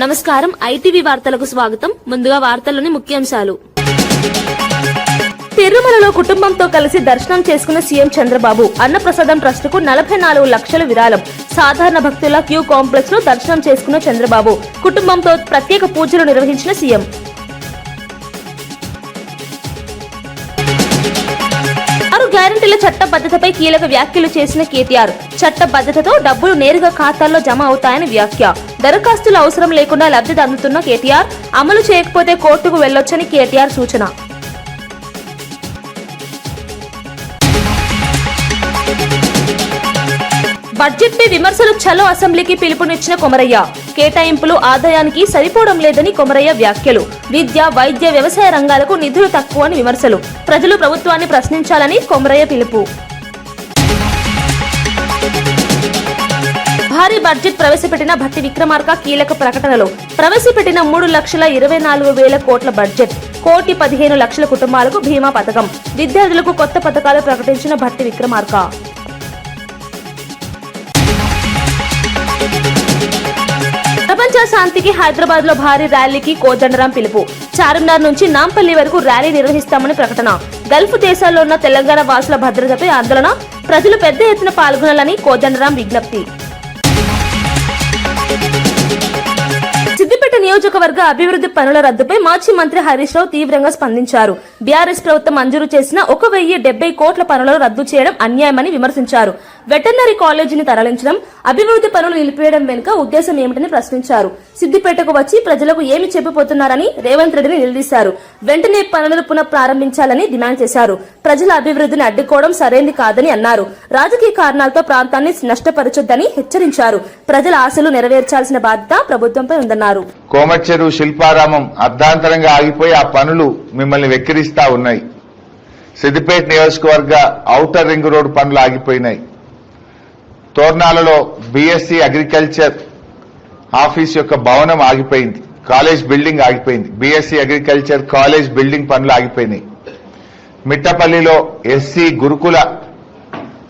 నమస్కారం ఐటీవీ వార్తలకు స్వాగతం. ముందుగా వార్తల్లోని ముఖ్యాంశాలు. తిరుమలలో కుటుంబంతో కలిసి దర్శనం చేసుకున్న సీఎం చంద్రబాబు. అన్నప్రసాదం ట్రస్ట్ కు 44 లక్షల విరాళం. సాధారణ భక్తుల క్యూ కాంప్లెక్స్ లో దర్శనం చేసుకున్న చంద్రబాబు. కుటుంబంతో ప్రత్యేక పూజలు నిర్వహించిన సీఎం. గ్యారంటీల చట్టబద్ధతపై కీలక వ్యాఖ్యలు చేసిన కేటీఆర్. చట్టబద్ధతతో డబ్బులు నేరుగా ఖాతాల్లో జమ అవుతాయని వ్యాఖ్య. దరఖాస్తులు అవసరం లేకుండా లబ్ధి అందుతున్న కేటీఆర్. అమలు చేయకపోతే కోర్టుకు వెళ్లొచ్చని కేటీఆర్ సూచన. బడ్జెట్ పై విమర్శలు చలో అసెంబ్లీకి పిలుపునిచ్చిన కొమరయ్య. కేటాయింపులు ఆదాయానికి సరిపోవడం లేదని కొమరయ్య వ్యాఖ్యలు. విద్య, వైద్య, వ్యవసాయ రంగాలకు నిధులు తక్కువని విమర్శలు. ప్రజలు ప్రభుత్వాన్ని ప్రశ్నించాలని కొమరయ్య పిలుపు. భారీ బడ్జెట్ ప్రవేశపెట్టిన భట్టి విక్రమార్క కీలక ప్రకటనలు. ప్రవేశపెట్టిన 3,24,000 కోట్ల బడ్జెట్. 1,15,00,000 కుటుంబాలకు బీమా పథకం. విద్యార్థులకు కొత్త పథకాలు ప్రకటించిన భట్టి విక్రమార్క. ప్రపంచ శాంతికి హైదరాబాద్ లో భారీ ర్యాలీకి కోదండరాం పిలుపు. చార్మినార్ నుంచి నాంపల్లి వరకు ర్యాలీ నిర్వహిస్తామని ప్రకటన. గల్ఫ్ దేశాల్లో ఉన్న తెలంగాణ వాసుల భద్రతపై ఆందోళన. ప్రజలు పెద్ద ఎత్తున పాల్గొనాలని కోదండరాం విజ్ఞప్తి. సిద్దిపేట నియోజకవర్గ అభివృద్ధి పనుల రద్దుపై మాజీ మంత్రి హరీష్ రావు తీవ్రంగా స్పందించారు. బీఆర్ఎస్ ప్రభుత్వం మంజూరు చేసిన 1,070 కోట్ల పనులను రద్దు చేయడం అన్యాయమని విమర్శించారు. వెటర్నరీ కాలేజీని తరలించడం, అభివృద్ధి పనులు నిలిపివేయడం వెనుక ఉద్దేశం ఏమిటని ప్రశ్నించారు. సిద్దిపేటకు వచ్చి ప్రజలకు ఏమి చెప్పిపోతున్నారని రేవంత్ రెడ్డిని నిలదీశారు. వెంటనే పనులను పునః ప్రారంభించాలని డిమాండ్ చేశారు. ప్రజల అభివృద్ధిని అడ్డుకోవడం సరైంది కాదని అన్నారు. రాజకీయ కారణాలతో ప్రాంతాన్ని నష్టపరచొద్దని హెచ్చరించారు. ప్రజల ఆశలు నెరవేర్చాల్సిన బాధ్యత ప్రభుత్వంపై ఉందన్నారు. కోమచ్చెరు శిల్పారామం అర్ధాంతరంగా ఆగిపోయి ఆ పనులు మిమ్మల్ని వెక్కిరిస్తా ఉన్నాయి. సిద్దిపేట నియోజకవర్గ ఔటర్ రింగ్ రోడ్ పనులు ఆగిపోయినాయి. తోర్నాలలో బీఎస్సీ అగ్రికల్చర్ ఆఫీస్ యొక్క భవనం ఆగిపోయింది. కాలేజ్ బిల్డింగ్ ఆగిపోయింది. బీఎస్సీ అగ్రికల్చర్ కాలేజ్ బిల్డింగ్ పనులు ఆగిపోయినాయి. మిట్టపల్లిలో ఎస్సీ గురుకుల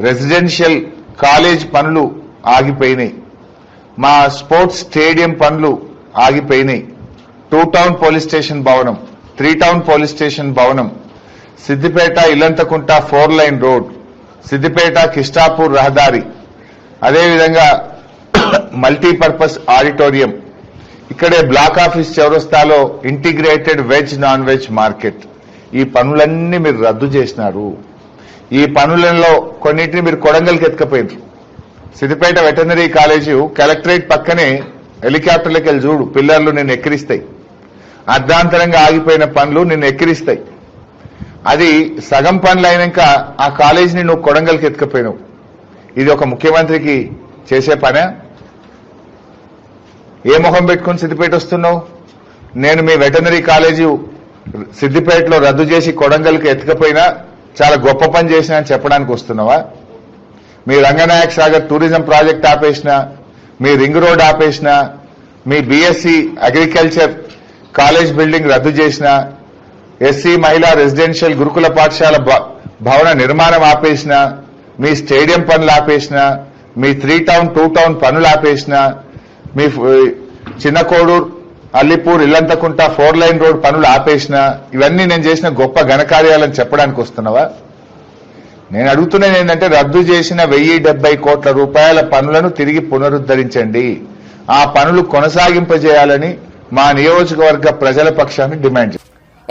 రెసిడెన్షియల్ కాలేజ్ పనులు ఆగిపోయినాయి. మా స్పోర్ట్స్ స్టేడియం పనులు ఆగిపోయినాయి. 2 టౌన్ పోలీస్ స్టేషన్ భవనం, 3 టౌన్ పోలీస్ స్టేషన్ భవనం, సిద్దిపేట ఇల్లంతకుంట 4 లైన్ రోడ్, సిద్దిపేట కిష్టాపూర్ రహదారి, అదేవిధంగా మల్టీపర్పస్ ఆడిటోరియం, ఇక్కడే బ్లాక్ ఆఫీస్ చౌరస్తాలో integrated veg non veg market. ఈ పనులన్నీ మీరు రద్దు చేసినారు. ఈ పనులలో కొన్నింటిని మీరు కొడంగల్కి ఎత్తుకపోయినారు. సిద్దిపేట వెటర్నరీ కాలేజీ కలెక్టరేట్ పక్కనే హెలికాప్టర్లకు వెళ్ళి చూడు, పిల్లర్లు నిన్ను ఎక్కిరిస్తాయి. అర్ధాంతరంగా ఆగిపోయిన పనులు నిన్ను ఎక్కిరిస్తాయి. అది సగం పనులు అయినాక ఆ కాలేజీని నువ్వు కొడంగల్కి ఎత్తుకపోయినావు. ఇది ఒక ముఖ్యమంత్రికి చేసే పనే? ఏ మొహం పెట్టుకుని సిద్దిపేట వస్తున్నావు? నేను మీ వెటర్నరీ కాలేజీ సిద్దిపేటలో రద్దు చేసి కొడంగల్కి ఎత్తుకపోయినా చాలా గొప్ప పని చేసినా అని చెప్పడానికి వస్తున్నావా? మీ రంగనాయక్ సాగర్ టూరిజం ప్రాజెక్ట్ ఆపేసినా, మీ రింగ్ రోడ్ ఆపేసినా, మీ బీఎస్సీ అగ్రికల్చర్ కాలేజ్ బిల్డింగ్ రద్దు చేసినా, ఎస్సీ మహిళా రెసిడెన్షియల్ గురుకుల పాఠశాల భవన నిర్మాణం ఆపేసినా, మీ స్టేడియం పనులు ఆపేసినా, మీ 3 టౌన్ 2 టౌన్ పనులు ఆపేసినా, మీ చిన్న కోడూరు అల్లిపూర్ ఇల్లంతకుంట 4 లైన్ రోడ్ పనులు ఆపేసినా, ఇవన్నీ నేను చేసిన గొప్ప ఘనకార్యాలని చెప్పడానికి వస్తున్నావా? నేను అడుగుతున్నది ఏంటంటే రద్దు చేసిన 1,070 కోట్ల రూపాయల పనులను తిరిగి పునరుద్ధరించండి. ఆ పనులు కొనసాగింపజేయాలని మా నియోజకవర్గ ప్రజల పక్షాన్ని డిమాండ్.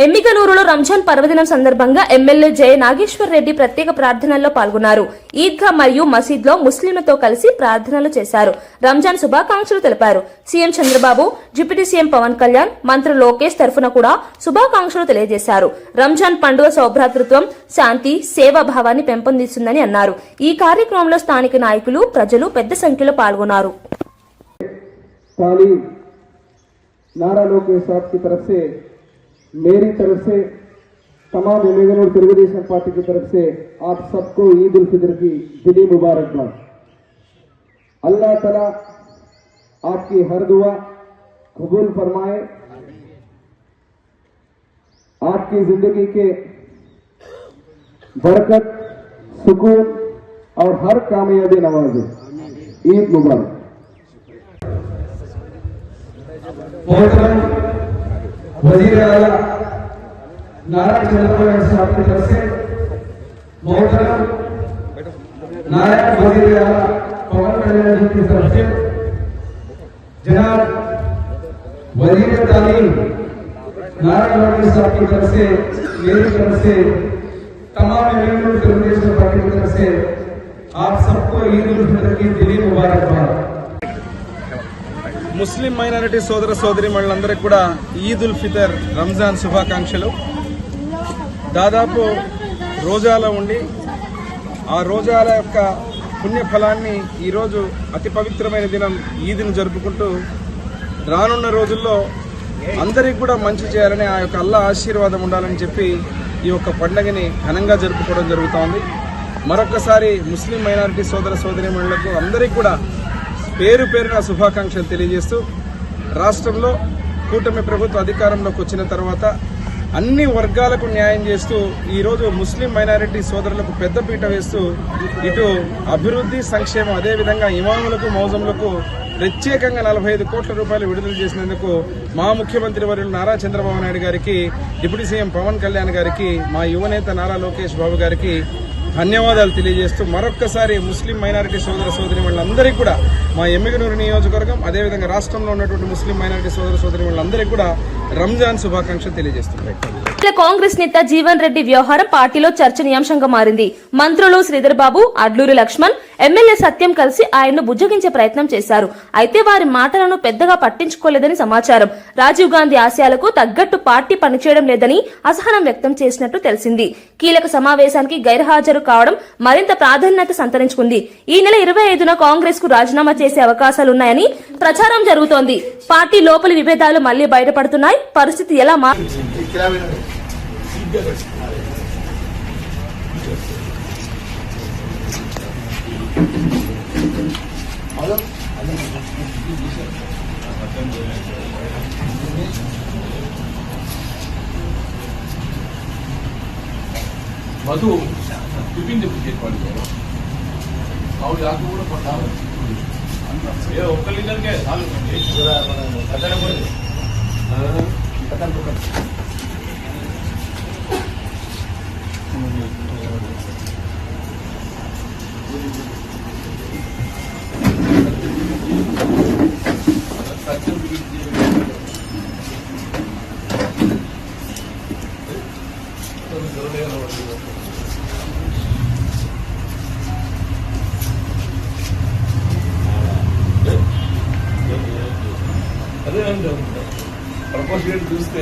ఎమ్మిగనూరులో రంజాన్ పర్వదినం సందర్భంగా ఎమ్మెల్యే జయ నాగేశ్వర్ రెడ్డి ప్రత్యేక ప్రార్థనల్లో పాల్గొన్నారు. ఈద్గా మరియు మసీద్లో ముస్లింలతో కలిసి ప్రార్థనలు చేశారు. రంజాన్ శుభాకాంక్షలు తెలిపారు. CM Chandrababu, deputy CM Pawan Kalyan, మంత్రి లోకేష్ తరఫున కూడా శుభాకాంక్షలు తెలియజేశారు. రంజాన్ పండుగ సౌభ్రాతృత్వం, శాంతి, సేవాభావాన్ని పెంపొందిస్తుందని అన్నారు. ఈ కార్యక్రమంలో స్థానిక నాయకులు, ప్రజలు పెద్ద సంఖ్యలో పాల్గొన్నారు. मेरी तरफ से तमाम एम्मिगनूर तेलुगुदेशम पार्टी की तरफ से आप सबको ईद उल फितर की दिली मुबारकबाद। अल्लाह ताला आपकी हर दुआ कबूल फरमाए, आपकी जिंदगी के बरकत, सुकून और हर कामयाबी नवाजे। ईद मुबारक। मोहतरम वजीर आला नारायण चंद्रबाबू साहब की तरफ से मोहतरम नायब वजीर आला पवन कल्याण जी की तरफ से जनाब वजीर तालीम नारायण साहब की तरफ से मेरी तरफ से तमाम एमएलए తెలుగుదేశం पार्टी की तरफ से आप सबको ईद उल फितर की दिली मुबारकबाद। ముస్లిం మైనారిటీ సోదర సోదరీమణులందరికీ కూడా ఈద్ ఉల్ ఫితర్ రంజాన్ శుభాకాంక్షలు. దాదాపు రోజాలో ఉండి ఆ రోజాల యొక్క పుణ్యఫలాన్ని ఈరోజు అతి పవిత్రమైన దినం ఈద్ను జరుపుకుంటూ రానున్న రోజుల్లో అందరికీ కూడా మంచి చేయాలని ఆ యొక్క అల్లా ఆశీర్వాదం ఉండాలని చెప్పి ఈ యొక్క పండుగని ఘనంగా జరుపుకోవడం జరుగుతోంది. మరొకసారి ముస్లిం మైనారిటీ సోదర సోదరీమణులకు అందరికీ కూడా పేరు పేరున శుభాకాంక్షలు తెలియజేస్తూ రాష్ట్రంలో కూటమి ప్రభుత్వ అధికారంలోకి వచ్చిన తర్వాత అన్ని వర్గాలకు న్యాయం చేస్తూ ఈరోజు ముస్లిం మైనారిటీ సోదరులకు పెద్దపీట వేస్తూ ఇటు అభివృద్ధి సంక్షేమం అదేవిధంగా ఇమాములకు మౌజంలకు ప్రత్యేకంగా 45 కోట్ల రూపాయలు విడుదల చేసినందుకు మా ముఖ్యమంత్రి వర్యులు నారా చంద్రబాబు నాయుడు గారికి, డిప్యూటీ సీఎం పవన్ కళ్యాణ్ గారికి, మా యువనేత నారా లోకేష్ బాబు గారికి ధన్యవాదాలు తెలియజేస్తూ మరొక్కసారి ముస్లిం మైనారిటీ సోదర సోదరీమణులందరికీ కూడా మా ఎమ్మిగనూరు నియోజకవర్గం అదేవిధంగా రాష్ట్రంలో ఉన్నటువంటి ముస్లిం మైనారిటీ సోదర సోదరీమణులందరికీ కూడా రంజాన్ శుభాకాంక్షలు తెలియజేస్తున్నాయి. కాంగ్రెస్ నేత జీవన్ రెడ్డి వ్యవహారం పార్టీలో చర్చనీయాంశంగా మారింది. మంత్రులు శ్రీధర్ బాబు, అడ్లూరి లక్ష్మణ్, ఎమ్మెల్యే సత్యం కలిసి ఆయన్ను బుజ్జగించే ప్రయత్నం చేశారు. అయితే వారి మాటలను పెద్దగా పట్టించుకోలేదని సమాచారం. రాజీవ్ గాంధీ ఆశయాలకు తగ్గట్టు పార్టీ పనిచేయడం లేదని అసహనం వ్యక్తం చేసినట్టు తెలిసింది. కీలక సమావేశానికి గైర్హాజరు కావడం మరింత ప్రాధాన్యత సంతరించుకుంది. ఈ నెల 25న కాంగ్రెస్ కు రాజీనామా చేసే అవకాశాలున్నాయని ప్రచారం జరుగుతోంది. పార్టీ లోపలి విభేదాలు మళ్లీ బయటపడుతున్నాయి. పరిస్థితి ఎలా మధు టిఫిన్ చెప్పాడు ఆవిడ ఆకు కూడా పట్టాలి ఒక్క లీటర్కే అదే అండి ప్రపోజ్ చూస్తే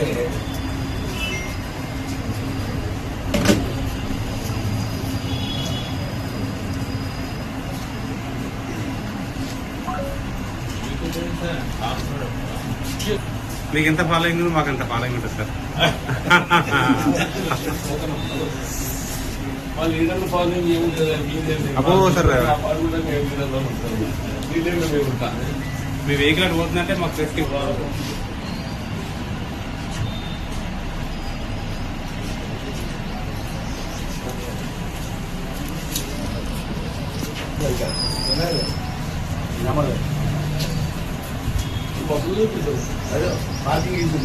మీకు ఎంత ఫాలోయింగ్ ఉంది, మాకు ఎంత ఫాలోయింగ్ ఉంటుంది సార్. మా లీడర్లు ఫాలోయింగ్ ఏముంటుంది అబ్బో సార్, ఉంటా మీ వెహికల్ అటు పోతుందంటే మాకు సేఫ్టీ. పార్కింగ్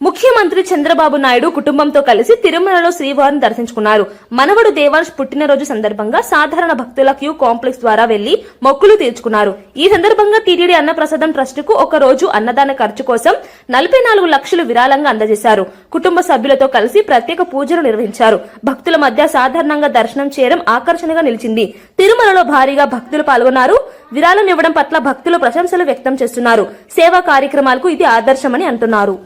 ముఖ్యమంత్రి చంద్రబాబు నాయుడు కుటుంబంతో కలిసి తిరుమలలో శ్రీవారిని దర్శించుకున్నారు. మనవడు దేవాంశ్ పుట్టినరోజు సందర్భంగా సాధారణ భక్తుల క్యూ కాంప్లెక్స్ ద్వారా వెళ్లి మొక్కులు తీర్చుకున్నారు. ఈ సందర్భంగా టీటీడీ అన్నప్రసాదం ట్రస్ట్ కు ఒక రోజు అన్నదాన ఖర్చు కోసం 44 లక్షలు విరాళంగా అందజేశారు. కుటుంబ సభ్యులతో కలిసి ప్రత్యేక పూజలు నిర్వహించారు. భక్తుల మధ్య సాధారణంగా దర్శనం చేయడం ఆకర్షణగా నిలిచింది. తిరుమలలో భారీగా భక్తులు పాల్గొన్నారు. విరాళం ఇవ్వడం పట్ల భక్తులు ప్రశంసలు వ్యక్తం చేస్తున్నారు. సేవా కార్యక్రమాలకు ఇది ఆదర్శమని అంటున్నారు.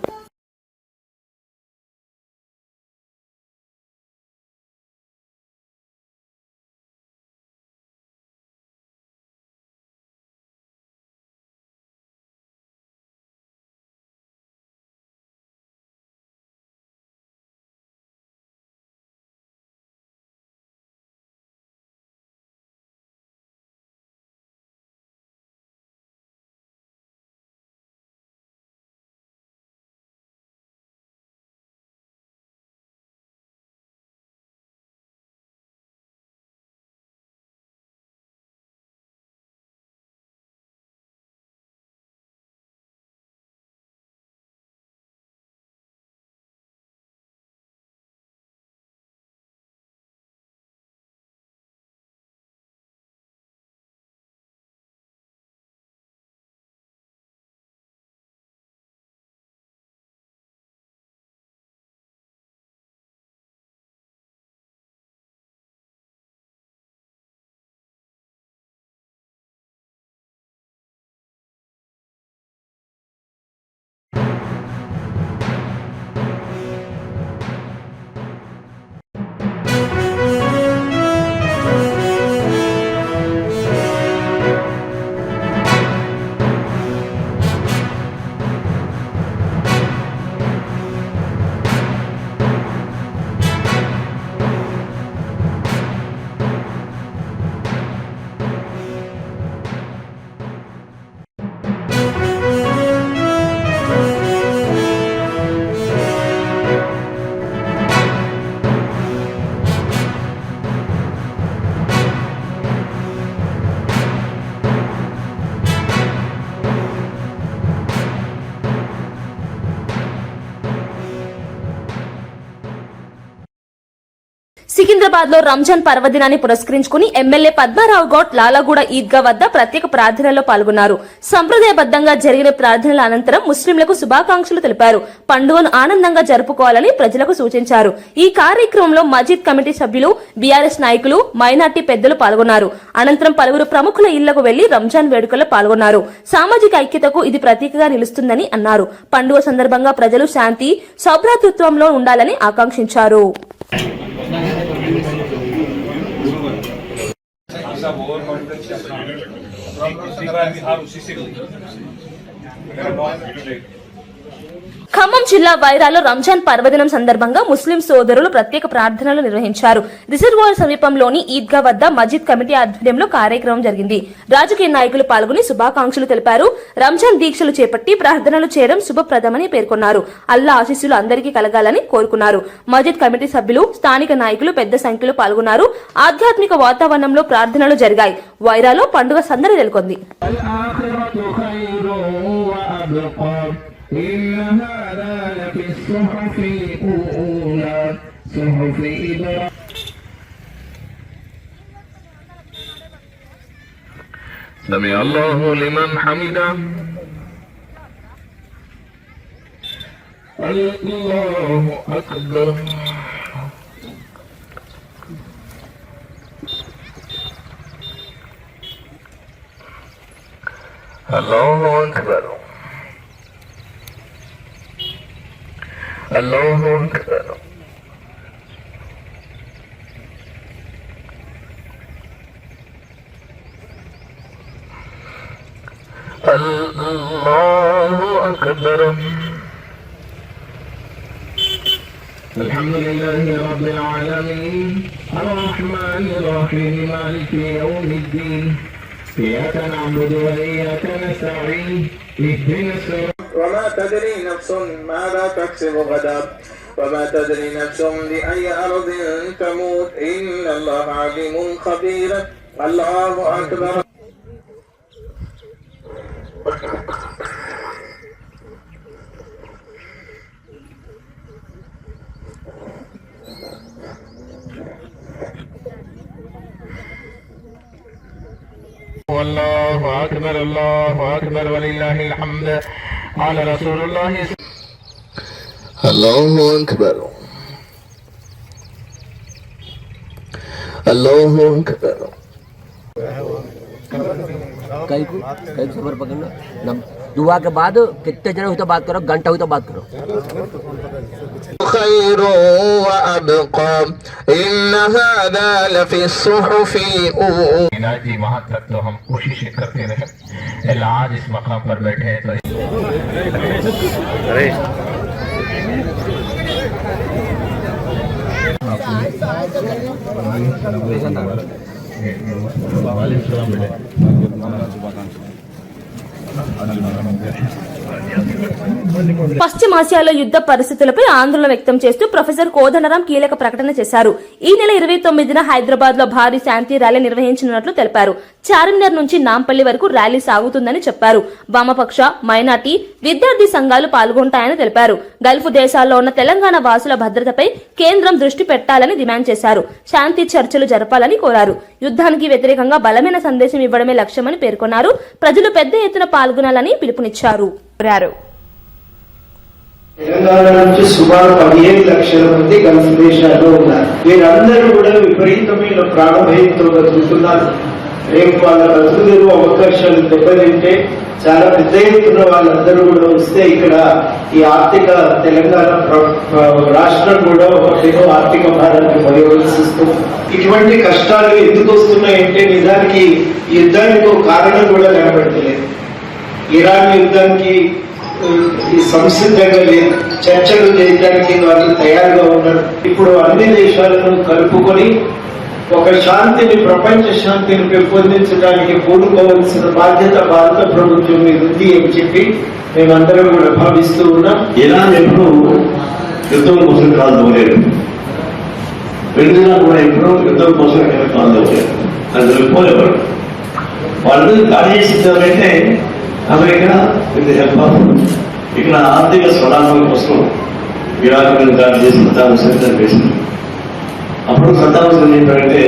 సికింద్రాబాద్ లో రంజాన్ పర్వదినాన్ని పురస్కరించుకుని ఎమ్మెల్యే పద్మారావు గౌడ్ లాలాగూడ ఈద్గా వద్ద ప్రత్యేక ప్రార్థనలో పాల్గొన్నారు. సంప్రదాయబద్దంగా జరిగిన ప్రార్థనల అనంతరం ముస్లింలకు శుభాకాంక్షలు తెలిపారు. పండుగను ఆనందంగా జరుపుకోవాలని ప్రజలకు సూచించారు. ఈ కార్యక్రమంలో మజీద్ కమిటీ సభ్యులు, బీఆర్ఎస్ నాయకులు, మైనార్టీ పెద్దలు పాల్గొన్నారు. అనంతరం పలువురు ప్రముఖుల ఇళ్లకు వెళ్లి రంజాన్ వేడుకల్లో పాల్గొన్నారు. సామాజిక ఐక్యతకు ఇది ప్రతీకగా నిలుస్తుందని అన్నారు. పండుగ సందర్భంగా ప్రజలు శాంతి, సౌభ్రాతృత్వంలో ఉండాలని ఆకాంక్షించారు. ఖమ్మం జిల్లా వైరాలో రంజాన్ పర్వదినం సందర్భంగా ముస్లిం సోదరులు ప్రత్యేక ప్రార్థనలు నిర్వహించారు. రిజర్వాయర్ సమీపంలోని ఈద్గా వద్ద మజీద్ కమిటీ ఆధ్వర్యంలో కార్యక్రమం జరిగింది. రాజకీయ నాయకులు పాల్గొని శుభాకాంక్షలు తెలిపారు. రంజాన్ దీక్షలు చేపట్టి ప్రార్థనలు చేయడం శుభప్రదమని పేర్కొన్నారు. అల్లా ఆశీస్సులు అందరికీ కలగాలని కోరుకున్నారు. మజీద్ కమిటీ సభ్యులు, స్థానిక నాయకులు పెద్ద సంఖ్యలో పాల్గొన్నారు. ఆధ్యాత్మిక వాతావరణంలో ప్రార్థనలు జరిగాయి. వైరాలో పండుగ సందడి నెలకొంది. إن هذا لفي الصحف الأولى صحف إبراهيم. سمع الله لمن حمده. الله أكبر. الله أكبر. الله أكبر. الله أكبر. الحمد لله رب العالمين الرحمن الرحيم مالك يوم الدين إياك نعبد وإياك نستعين اهدنا الصراط. وما تدري نفس ماذا تكسب غدا وما تدري نفس بأي أرض تموت إن الله عليم خبير. الله أكبر. الله أكبر. الله أكبر ولله الحمد. قال رسول الله. الله أكبر. الله أكبر. कई को सबर पकड़ना दुआ के बाद कितने जने हुई तो बात करो, घंटा हुई तो बात करो. خير وأبقى إن هذا لفي الصحف الأولى. इलाजी वहाँ तक तो हम कोशिश करते रहे. इलाज इस मकाम पर बैठे हैं तो పశ్చిమాసియాలో యుద్ధ పరిస్థితులపై ఆందోళన వ్యక్తం చేస్తూ ప్రొఫెసర్ కోదండరాం కీలక ప్రకటన చేశారు. ఈ నెల 29న హైదరాబాద్ లో భారీ శాంతి ర్యాలీ నిర్వహించనున్నట్లు తెలిపారు. చార్మినార్ నుంచి నాంపల్లి వరకు ర్యాలీ సాగుతుందని చెప్పారు. వామపక్ష, మైనార్టీ, విద్యార్థి సంఘాలు పాల్గొంటాయని తెలిపారు. గల్ఫ్ దేశాల్లో ఉన్న తెలంగాణ వాసుల భద్రతపై కేంద్రం దృష్టి పెట్టాలని డిమాండ్ చేశారు. శాంతి చర్చలు జరపాలని కోరారు. యుద్ధానికి వ్యతిరేకంగా బలమైన సందేశం ఇవ్వడమే లక్ష్యమని పేర్కొన్నారు. ప్రజలు పెద్ద ఎత్తున పాల్గొనాలని పిలుపునిచ్చారు. తెలంగాణ నుంచి సుమారు 15 లక్షల మంది గల్ఫ్ దేశాల్లో ఉన్నారు. వీరందరూ కూడా విపరీతమైన ప్రాణభయంతో బతుకుతున్నారు. రేపు వాళ్ళ బతుకులు అవకాశాలు దెబ్బతింటే చాలా పెద్ద ఎత్తున వాళ్ళందరూ కూడా వస్తే ఇక్కడ ఈ ఆర్థిక తెలంగాణ రాష్ట్రం కూడా ఒక ఆర్థిక భారాన్ని పరివర్తిస్తుంది. ఇటువంటి కష్టాలు ఎందుకు వస్తున్నాయంటే నిజానికి యుద్ధానికి ఒక కారణం కూడా కనబడతలేదు. ఇరాన్ యుద్ధానికి సంసిద్ధంగా లేదు, చర్చలు చేయడానికి వాళ్ళు తయారుగా ఉన్నారు. ఇప్పుడు అన్ని దేశాలను కలుపుకొని ఒక శాంతిని, ప్రపంచ శాంతిని పెంపొందించడానికి పూనుకోవాల్సిన బాధ్యత భారత ప్రభుత్వం మీద ఉంది అని చెప్పి మేమందరం కూడా భావిస్తూ ఉన్నాం. ఇరాన్ ఎప్పుడు యుద్ధం కోసం కాదు లేదు, వెనుజులా కూడా ఎప్పుడు యుద్ధం కోసం కాదు లేదు, అది వెళ్ళిపోలేవాడు. వాళ్ళు ఖాళీ చేసిందంటే అమెరికా విత్ హెల్ప్ ఆఫ్ ఇక్కడ ఆర్థిక స్వలాభం కోసం ఇరాక్ మీద దాడి చేసిన తాను సరిగ్గా వేసింది. అప్పుడు సత్తావసరం చెప్పారంటే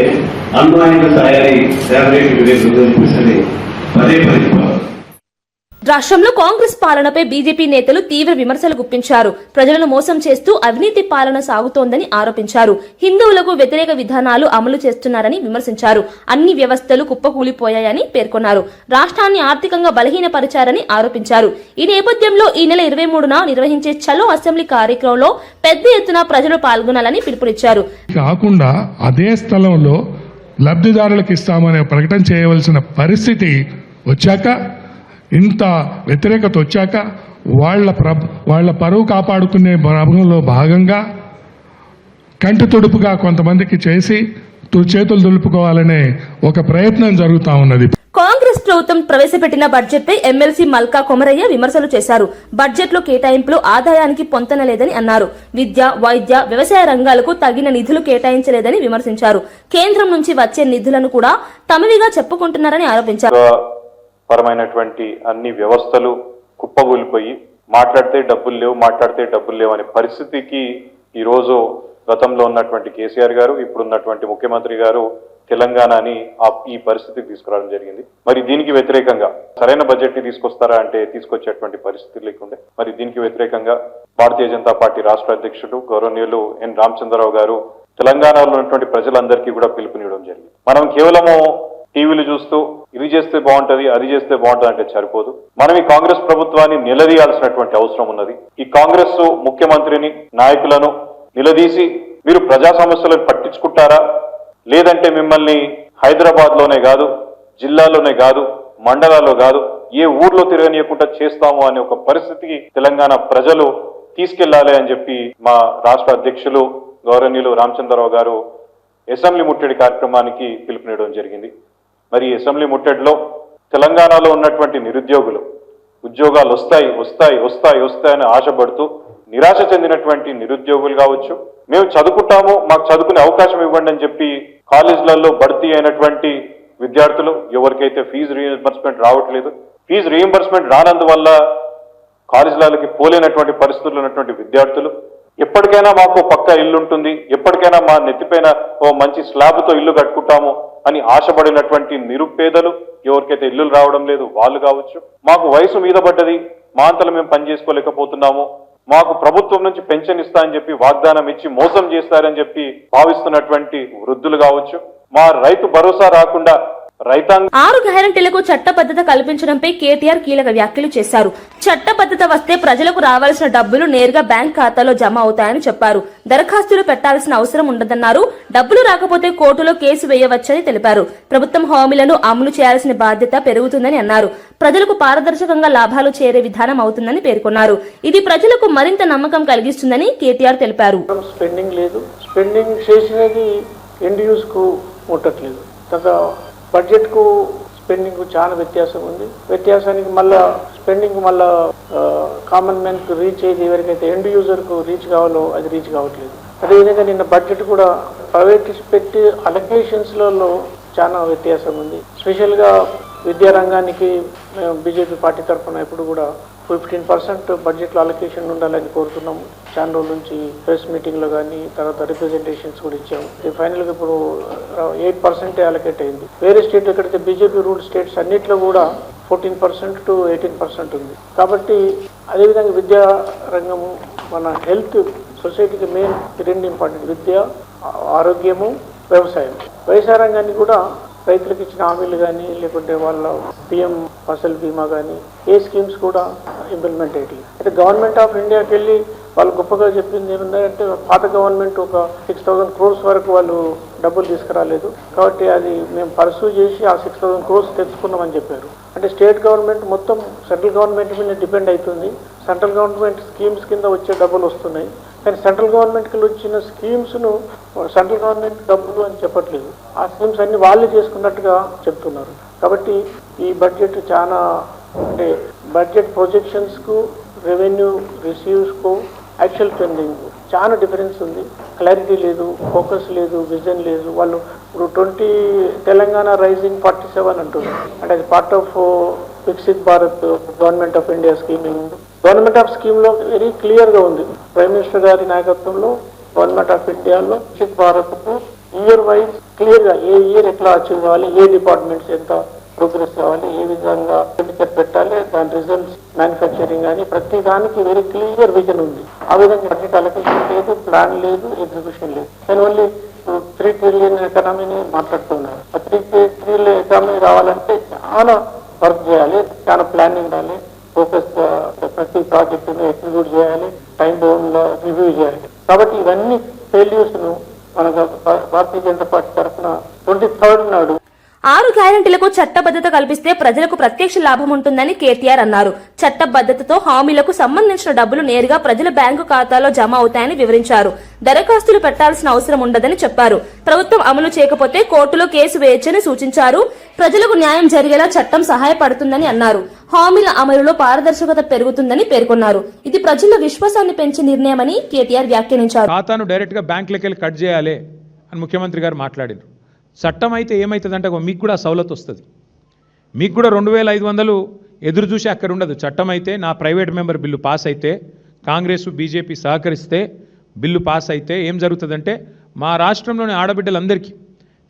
అనుమానిత తయారీ టాబ్లెట్ చెప్పేసి పదే పదే. రాష్ట్రంలో కాంగ్రెస్ పాలనపై బీజేపీ నేతలు తీవ్ర విమర్శలు గుప్పించారు. ప్రజలను మోసం చేస్తూ అవినీతి పాలన సాగుతోందని ఆరోపించారు. హిందువులకు వ్యతిరేక విధానాలు అమలు చేస్తున్నారని విమర్శించారు. అన్ని వ్యవస్థలు కుప్పకూలిపోయాయని పేర్కొన్నారు. రాష్ట్రాన్ని ఆర్థికంగా బలహీనపరిచారని ఆరోపించారు. ఈ నేపథ్యంలో ఈ నెల 23న నిర్వహించే చలో అసెంబ్లీ కార్యక్రమంలో పెద్ద ఎత్తున ప్రజలు పాల్గొనాలని పిలుపునిచ్చారు. కాకుండా అదే స్థలంలో లబ్ధిదారులకు ఇస్తామనే ప్రకటన చేయవలసిన పరిస్థితి వచ్చాక, ఇంత వ్యతిరేకత వచ్చాక వాళ్ళ పరువు కాపాడుకునే భాగంలో భాగంగా కంటి తుడుపుగా కొంతమందికి చేసి చేతులు దులుపుకోవాలనే ఒక ప్రయత్నం జరుగుతూ ఉన్నది. కాంగ్రెస్ ప్రభుత్వం ప్రవేశపెట్టిన బడ్జెట్ పై ఎమ్మెల్సీ మల్కా కొమరయ్య విమర్శలు చేశారు. బడ్జెట్ లో కేటాయింపులు ఆదాయానికి పొంతనలేదని అన్నారు. విద్య, వైద్య, వ్యవసాయ రంగాలకు తగిన నిధులు కేటాయించలేదని విమర్శించారు. కేంద్రం నుంచి వచ్చే నిధులను కూడా తమవిగా చెప్పుకుంటున్నారని ఆరోపించారు. పరమైనటువంటి అన్ని వ్యవస్థలు కుప్పగూలిపోయి మాట్లాడితే డబ్బులు లేవు అనే పరిస్థితికి ఈరోజు గతంలో ఉన్నటువంటి కేసీఆర్ గారు, ఇప్పుడున్నటువంటి ముఖ్యమంత్రి గారు తెలంగాణని ఈ పరిస్థితికి తీసుకురావడం జరిగింది. మరి దీనికి వ్యతిరేకంగా సరైన బడ్జెట్ ని తీసుకొస్తారా అంటే తీసుకొచ్చేటువంటి పరిస్థితి లేకుండే. మరి దీనికి వ్యతిరేకంగా భారతీయ జనతా పార్టీ రాష్ట్ర అధ్యక్షుడు గౌరవనీయులు ఎన్ రామచంద్రరావు గారు తెలంగాణలో ఉన్నటువంటి ప్రజలందరికీ కూడా పిలుపునివ్వడం జరిగింది. మనం కేవలము టీవీలు చూస్తూ ఇది చేస్తే బాగుంటది, అది చేస్తే బాగుంటది అంటే సరిపోదు. మనం ఈ కాంగ్రెస్ ప్రభుత్వాన్ని నిలదీయాల్సినటువంటి అవసరం ఉన్నది. ఈ కాంగ్రెస్ ముఖ్యమంత్రిని, నాయకులను నిలదీసి మీరు ప్రజా సమస్యలను పట్టించుకుంటారా, లేదంటే మిమ్మల్ని హైదరాబాద్ లోనే కాదు, జిల్లాలోనే కాదు, మండలాల్లో కాదు, ఏ ఊర్లో తిరగనీయకుండా చేస్తాము అనే ఒక పరిస్థితికి తెలంగాణ ప్రజలు తీసుకెళ్లాలి అని చెప్పి మా రాష్ట్ర అధ్యక్షులు గౌరవనీయులు రామచంద్రరావు గారు అసెంబ్లీ ముట్టడి కార్యక్రమానికి పిలుపునివ్వడం జరిగింది. మరి అసెంబ్లీ ముట్టడిలో తెలంగాణలో ఉన్నటువంటి నిరుద్యోగులు ఉద్యోగాలు వస్తాయని ఆశపడుతూ నిరాశ చెందినటువంటి నిరుద్యోగులు కావచ్చు, మేము చదువుకుంటాము, మాకు చదువుకునే అవకాశం ఇవ్వండి అని చెప్పి కాలేజీలలో భర్తీ అయినటువంటి విద్యార్థులు, ఎవరికైతే ఫీజు రీయింబర్స్మెంట్ రావట్లేదు, ఫీజు రీయింబర్స్మెంట్ రానందువల్ల కాలేజీలకి పోలేనటువంటి పరిస్థితుల్లో ఉన్నటువంటి విద్యార్థులు, ఎప్పటికైనా మాకు పక్కా ఇల్లు ఉంటుంది, ఎప్పటికైనా మా నెత్తిపైన ఓ మంచి స్లాబ్తో ఇల్లు కట్టుకుంటాము అని ఆశపడినటువంటి నిరుపేదలు, ఎవరికైతే ఇల్లులు రావడం లేదు వాళ్ళు కావచ్చు, మాకు వయసు మీద పడ్డది, మా అంతలో మేము పని చేసుకోలేకపోతున్నాము, మాకు ప్రభుత్వం నుంచి పెన్షన్ ఇస్తా అని చెప్పి వాగ్దానం ఇచ్చి మోసం చేస్తారని చెప్పి భావిస్తున్నటువంటి వృద్ధులు కావచ్చు, మా రైతు భరోసా రాకుండా 6 గ్యారెంటీలకు చట్టబద్ధత కల్పించడంపై కేటీఆర్ కీలక వ్యాఖ్యలు చేశారు. చట్టబద్ధత వస్తే ప్రజలకు రావాల్సిన డబ్బులు నేరుగా బ్యాంక్ ఖాతాలో జమ అవుతాయని చెప్పారు. దరఖాస్తులు పెట్టాల్సిన అవసరం ఉండదన్నారు. డబ్బులు రాకపోతే కోర్టులో కేసు వేయవచ్చని తెలిపారు. ప్రభుత్వం హామీలను అమలు చేయాల్సిన బాధ్యత పెరుగుతుందని అన్నారు. ప్రజలకు పారదర్శకంగా లాభాలు చేరే విధానం అవుతుందని పేర్కొన్నారు. ఇది ప్రజలకు మరింత నమ్మకం కలిగిస్తుందని కేటీఆర్ తెలిపారు. స్పెండింగ్ లేదు, స్పెండింగ్ చేసినది ఎండ్ యూజ్ కు ముట్టట్లేదు. బడ్జెట్ కు స్పెండింగ్ కు చాలా వ్యత్యాసం ఉంది. వ్యత్యాసానికి మళ్ళా స్పెండింగ్ మళ్ళా కామన్ మ్యాన్ కు రీచ్ అయ్యేది, ఎవరికైతే ఎండ్ యూజర్ కు రీచ్ కావాలో అది రీచ్ కావట్లేదు. అదేవిధంగా నిన్న బడ్జెట్ కూడా ప్రైవేట్ పెట్టి అలొకేషన్స్ లలో చాలా వ్యత్యాసం ఉంది. స్పెషల్ గా విద్యారంగానికి మేము బీజేపీ పార్టీ తరఫున ఇప్పుడు కూడా 15% బడ్జెట్లో అలొకేషన్ ఉండాలని కోరుతున్నాము. చాలా రోజుల నుంచి ప్రెస్ మీటింగ్లో కానీ తర్వాత రిప్రజెంటేషన్స్ కూడా ఇచ్చాము. ఫైనల్గా ఇప్పుడు 8% అలొకేట్ అయింది. వేరే స్టేట్ ఎక్కడైతే బీజేపీ రూల్ స్టేట్స్ అన్నింటిలో కూడా 14% to 18% ఉంది. కాబట్టి అదేవిధంగా విద్యా రంగము, మన హెల్త్, సొసైటీకి మెయిన్ 2 ఇంపార్టెంట్, విద్య, ఆరోగ్యము, వ్యవసాయం. వ్యవసాయ రంగాన్ని కూడా రైతులకు ఇచ్చిన హామీలు కానీ లేకుంటే వాళ్ళ పిఎం ఫసల్ బీమా కానీ ఏ స్కీమ్స్ కూడా ఇంప్లిమెంట్ అయ్యాయి. అయితే గవర్నమెంట్ ఆఫ్ ఇండియాకి వెళ్ళి వాళ్ళు గొప్పగా చెప్పింది ఏముందంటే పాత గవర్నమెంట్ ఒక 6,000 crores వరకు వాళ్ళు డబ్బులు తీసుకురాలేదు, కాబట్టి అది మేము పర్సూ చేసి ఆ 6,000 crores తెచ్చుకున్నామని చెప్పారు. అంటే స్టేట్ గవర్నమెంట్ మొత్తం సెంట్రల్ గవర్నమెంట్ మీద డిపెండ్ అవుతుంది. సెంట్రల్ గవర్నమెంట్ స్కీమ్స్ కింద వచ్చే డబ్బులు వస్తున్నాయి, కానీ సెంట్రల్ గవర్నమెంట్కి వచ్చిన స్కీమ్స్ను సెంట్రల్ గవర్నమెంట్ డబ్బులు అని చెప్పట్లేదు. ఆ స్కీమ్స్ అన్ని వాళ్ళు చేసుకున్నట్టుగా చెప్తున్నారు. కాబట్టి ఈ బడ్జెట్ చాలా, అంటే బడ్జెట్ ప్రొజెక్షన్స్కు, రెవెన్యూ రిసీవ్స్కు, యాక్చువల్ స్పెండింగ్ చాలా డిఫరెన్స్ ఉంది. క్లారిటీ లేదు, ఫోకస్ లేదు, విజన్ లేదు. వాళ్ళు ఇప్పుడు తెలంగాణ రైజింగ్ 47 అంటున్నారు. అంటే అది part of Viksit Bharat government of India scheming. Government of స్కీమ్లో వెరీ క్లియర్గా ఉంది. ప్రైమ్ మినిస్టర్ గారి నాయకత్వంలో గవర్నమెంట్ ఆఫ్ ఇండియాలో వికసిత్ భారత్కు ఇయర్ వైజ్ క్లియర్ గా ఏ ఇయర్ ఎట్లా అచీవ్ కావాలి, ఏ డిపార్ట్మెంట్స్ ఎంత ప్రోగ్రెస్ కావాలి, ఏ విధంగా ఎక్స్పెండిచర్ పెట్టాలి, దాని రిజల్ట్స్ మ్యానుఫ్యాక్చరింగ్ అని ప్రతి దానికి వెరీ క్లియర్ విజన్ ఉంది. ఆ విధంగా బడ్జెట్ అలొకేషన్ లేదు, ప్లాన్ లేదు, ఎగ్జిక్యూషన్ లేదు. నేను ఓన్లీ 3 ట్రిలియన్ ఎకానమీని మాట్లాడుతున్నారు. ఆ 3 ట్రిలియన్ ఎకానమీ రావాలంటే చాలా వర్క్ చేయాలి, చాలా ప్లానింగ్ ఉండాలి, ఫోకస్ ప్రతి ప్రాజెక్టును ఎగ్జిక్యూట్ చేయాలి, టైం బౌండ్ లో రివ్యూ చేయాలి. కాబట్టి ఇవన్నీ ఫెయిల్యూర్స్ ను మన భారతీయ జనతా పార్టీ తరఫున 23rd నాడు 6 గ్యారెంటీలకు చట్టబద్ధత కల్పిస్తే ప్రజలకు ప్రత్యక్ష లాభం ఉంటుందని కేటీఆర్ అన్నారు. చట్టబద్ధతతో హామీలకు సంబంధించిన డబ్బులు నేరుగా ప్రజల బ్యాంకు ఖాతాలో జమ అవుతాయని వివరించారు. దరఖాస్తులు పెట్టాల్సిన అవసరం ఉండదని చెప్పారు. ప్రభుత్వం అమలు చేయకపోతే కోర్టులో కేసు వేయొచ్చని సూచించారు. ప్రజలకు న్యాయం జరిగేలా చట్టం సహాయపడుతుందని అన్నారు. హామీల అమలులో పారదర్శకత పెరుగుతుందని పేర్కొన్నారు. ఇది ప్రజల విశ్వాసాన్ని పెంచే నిర్ణయమని కేటీఆర్ వ్యాఖ్యానించారు. ఖాతాను డైరెక్ట్ గా బ్యాంకులకు వెళ్ళి కట్ చేయాలి అని ముఖ్యమంత్రి గారు మాట్లాడారు. చట్టం అయితే ఏమవుతుందంటే మీకు కూడా సౌలత్ వస్తుంది. మీకు కూడా 2500 ఎదురు చూసి అక్కడ ఉండదు. చట్టం అయితే నా ప్రైవేట్ మెంబర్ బిల్లు పాస్ అయితే, కాంగ్రెస్ బీజేపీ సహకరిస్తే బిల్లు పాస్ అయితే ఏం జరుగుతుందంటే మా రాష్ట్రంలోని ఆడబిడ్డలందరికీ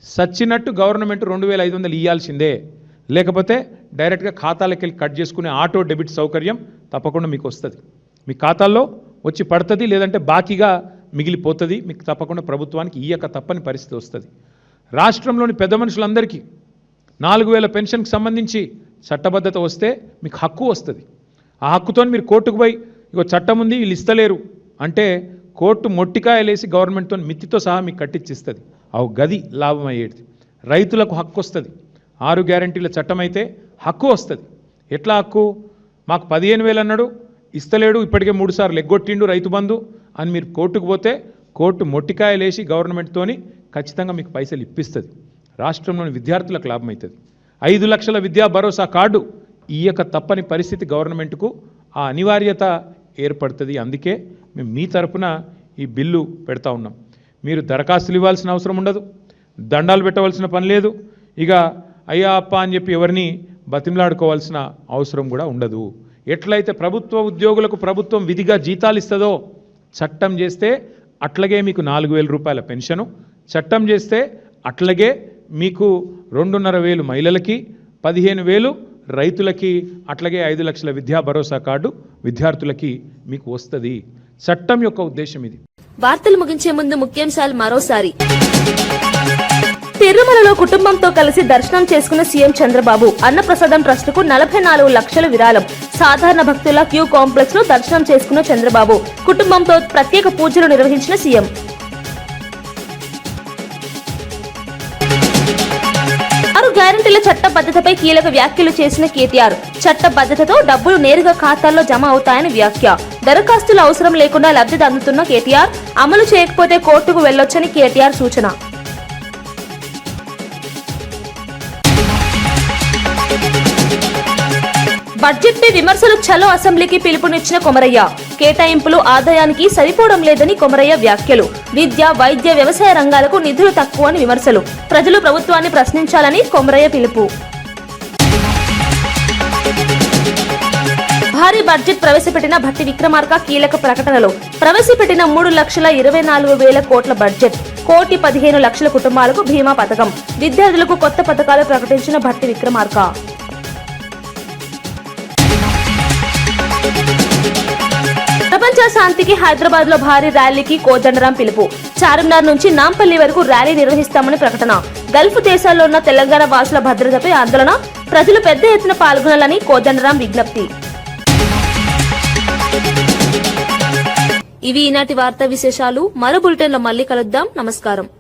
సచ్చినట్టు గవర్నమెంట్ 2500 ఇవ్వాల్సిందే. లేకపోతే డైరెక్ట్గా ఖాతాలకు వెళ్ళి కట్ చేసుకునే ఆటో డెబిట్ సౌకర్యం తప్పకుండా మీకు వస్తుంది. మీ ఖాతాల్లో వచ్చి పడుతుంది, లేదంటే బాకీగా మిగిలిపోతుంది. మీకు తప్పకుండా ప్రభుత్వానికి ఇయ్యక తప్పని పరిస్థితి వస్తుంది. రాష్ట్రంలోని పెద్ద మనుషులందరికీ 4000 పెన్షన్కి సంబంధించి చట్టబద్ధత వస్తే మీకు హక్కు వస్తుంది. ఆ హక్కుతో మీరు కోర్టుకు పోయి ఇగో చట్టం ఉంది వీళ్ళు ఇస్తలేరు అంటే కోర్టు మొట్టికాయలేసి గవర్నమెంట్తో మిత్తితో సహా మీకు కట్టించిస్తుంది. ఆ గది లాభం అయ్యేది. రైతులకు హక్కు వస్తుంది. 6 గ్యారెంటీల చట్టం అయితే హక్కు వస్తుంది. ఎట్లా హక్కు? మాకు 15,000 అన్నాడు, ఇస్తలేడు, ఇప్పటికే 3 సార్లు ఎగ్గొట్టిండు రైతు బంధు అని మీరు కోర్టుకు పోతే కోర్టు మొట్టికాయలేసి గవర్నమెంట్తోని ఖచ్చితంగా మీకు పైసలు ఇప్పిస్తుంది. రాష్ట్రంలోని విద్యార్థులకు లాభం అవుతుంది. 5 లక్షల విద్యా భరోసా కార్డు ఇయ్యక తప్పని పరిస్థితి గవర్నమెంట్కు ఆ అనివార్యత ఏర్పడుతుంది. అందుకే మేము మీ తరపున ఈ బిల్లు పెడతా ఉన్నాం. మీరు దరఖాస్తులు ఇవ్వాల్సిన అవసరం ఉండదు, దండాలు పెట్టవలసిన పని లేదు, ఇక అయ్యా అప్ప అని చెప్పి ఎవరిని బతిమలాడుకోవాల్సిన అవసరం కూడా ఉండదు. ఎట్లయితే ప్రభుత్వ ఉద్యోగులకు ప్రభుత్వం విధిగా జీతాలు ఇస్తుందో చట్టం చేస్తే అట్లాగే మీకు 4,000 రూపాయల పెన్షను, చట్టం చేస్తే అట్లాగే మీకు 2,500 మహిళలకి, 15,000 రైతులకి, అట్లాగే 5 లక్షల విద్యా భరోసా కార్డు విద్యార్థులకి మీకు వస్తుంది. చట్టం యొక్క ఉద్దేశం ఇది. వార్తలు ముగించే ముందు ముఖ్యాంశాలు మరోసారి. తిరుమలలో కుటుంబంతో కలిసి దర్శనం చేసుకున్న సీఎం చంద్రబాబు. అన్నప్రసాదం ట్రస్ట్ కు 44 లక్షల విరాళం. సాధారణ భక్తుల క్యూ కాంప్లెక్స్ లో దర్శనం చేసుకున్న చంద్రబాబు. కుటుంబంతో ప్రత్యేక పూజలు నిర్వహించిన సీఎం. 6 గ్యారెంటీల చట్టబద్ధతపై కీలక వ్యాఖ్యలు చేసిన కేటీఆర్. చట్టబద్ధతతో డబ్బులు నేరుగా ఖాతాల్లో జమ అవుతాయని వ్యాఖ్య. దరఖాస్తుల అవసరం లేకుండా లబ్ధి అందుతున్న కేటీఆర్. అమలు చేయకపోతే కోర్టుకు వెళ్లొచ్చని కేటీఆర్ సూచన. బడ్జెట్ పై విమర్శలు చలో అసెంబ్లీకి పిలుపునిచ్చిన కొమరయ్య. కేటాయింపులు ఆదాయానికి సరిపోవడం లేదని కొమరయ్య వ్యాఖ్యలు. విద్య, వైద్య, వ్యవసాయ రంగాలకు నిధులు తక్కువని విమర్శలు. ప్రజలు ప్రభుత్వాన్ని ప్రశ్నించాలని కొమరయ్య పిలుపు. భారీ బడ్జెట్ ప్రవేశపెట్టిన భట్టి విక్రమార్క కీలక ప్రకటనలు. ప్రవేశపెట్టిన 3,24,000 కోట్ల బడ్జెట్. 1,15,00,000 కుటుంబాలకు బీమా పథకం. విద్యార్థులకు కొత్త పథకాలు ప్రకటించిన భట్టి విక్రమార్క. ప్రపంచ శాంతికి హైదరాబాద్ లో భారీ ర్యాలీకి కోదండరాం పిలుపు. చార్మినార్ నుంచి నాంపల్లి వరకు ర్యాలీ నిర్వహిస్తామని ప్రకటన. గల్ఫ్ దేశాల్లో ఉన్న తెలంగాణ వాసుల భద్రతపై ఆందోళన. ప్రజలు పెద్ద ఎత్తున పాల్గొనాలని కోదండరాం విజ్ఞప్తి. ఇవి ఈనాటి వార్తా విశేషాలు. మరో బులెటిన్ లో మళ్ళీ కలుద్దాం. నమస్కారం.